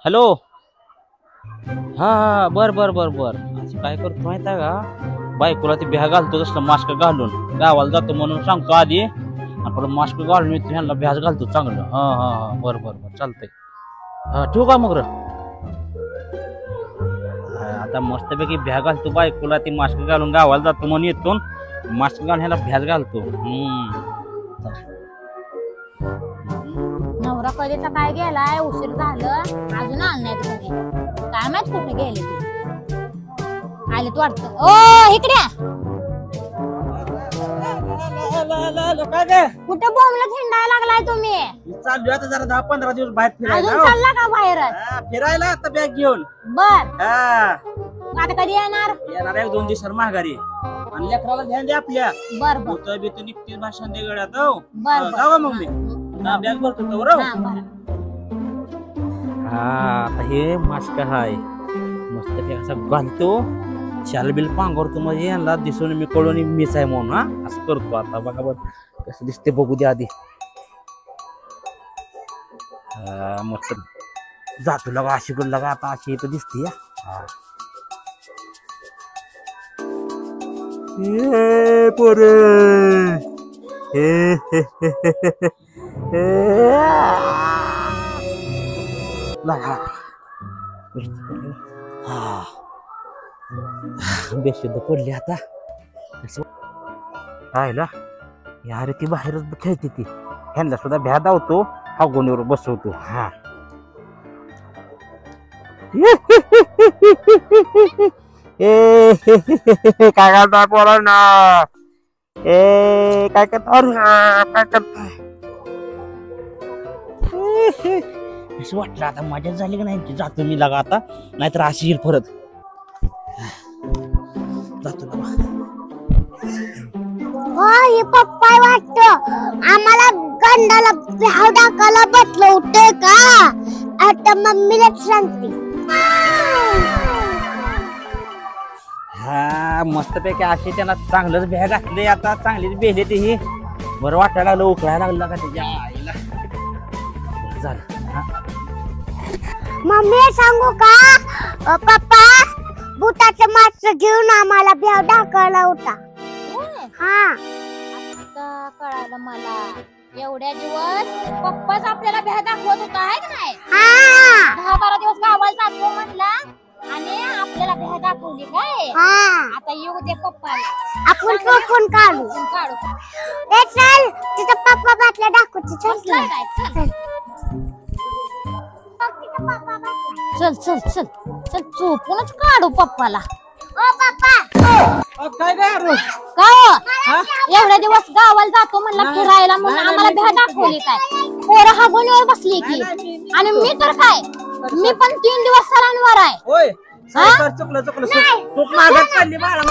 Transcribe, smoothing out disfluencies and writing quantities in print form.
Hello. हा हा बर बर बर बर. असं काय करतो माहिती आहे का, बायकोला ती भ्या घालतो तसलं मास्क घालून गावाला जातो म्हणून सांगतो आधी, आणि परत मास्क घालून येतो ह्यांना भ्याच घालतो चांगलं. हा हा हा बर बर बर चालतंय. हा ठेवू का मग र. आता मस्तपैकी भ्या घालतो बायकोला, ती मास्क घालून गावाला जातो म्हणून येतो, मास्क घालून ह्याला भ्याच घालतो. नवरा कधीचा काय गेलाय, उशीर झालं अजून आलं नाही घरी. काय माहित कुठे गेले ते. आलेत वाटतं. ओ इकडे कुठे बोंबलं हिंडायला लागलाय तुम्ही? चालू आता जरा 10-15 दिवस बाहेर फिरायला. अजून चालला का बाहेरच? फिरायला आता बॅग घेऊन. बर हा आता कधी येणार? येणार 1-2 दिवसांनी माघारी. आणि लेकराला ध्यान दे आपल्या. बर बर भूत बित निघतील भाषण दे गड्यात. हो बर जाऊ मग मी बॅग भरतो बरोबर. हा आता हे मास्क हाय मस्त असा घालतो, शाल बिल पांघरतो, म्हणजे यांना दिसून मी कळून मीच आहे म्हणून. हा असं करतो. आता बघा बरं कसं दिसते बघू दे आधी. मस्त जातो लगा अशी करू लगा. आता अशी इथं दिसते. पोरे बेशुद्ध पडली आता. राहिला यार ती बाहेरच खेळते ती, ह्यांना सुद्धा भ्या धावतो, हागोनीवर बसवतो. हा काय करता पोरा ना, काय करता काय करताय. असं वाटलं आता मजा झाली का नाही. जातो मी लगा आता, नाहीतर अशी येईल परत. जातो लगा. हे पप्पा वाटतं आम्हाला गंडाला भ्याव टाकायला बसलं होते का? आता मम्मीलाच सांगते. हा मस्तपैकी अशी त्यांना चांगलंच भ्या घातले. आता चांगलीच बेले ते ही. बरं वाटायला लागलं, उकळायला लागलं का त्याच्या आईला. झालं. मम्मी सांगू का पप्पा भूताचं मास्क घेऊन आम्हाला भ्याव टाकायला होता. हा आता कळालं मला. एवढ्या दिवस पप्पाच आपल्याला भ्या दाखवत होता आहे की नाही? 10-12 दिवस गावाला जातो म्हणला आणि आपल्याला भ्या दाखवली काय? आता येऊ दे पप्पाला, आपण फोन काढू. चल तिथं पप्पा बाटल्या दाखवते. चल चल चल चल चोपूनच काढू पप्पाला. ओ पप्पा काय काय एवढ्या दिवस गावाला जातो म्हणला फिरायला, म्हणून आम्हाला भ्या दाखवली काय? पोरं हागोनीवर बसली की, आणि मी तर काय, मी पण 3 दिवस सरांवर आहे. चुकलं चुकलं चूक मागत चालली बाळा.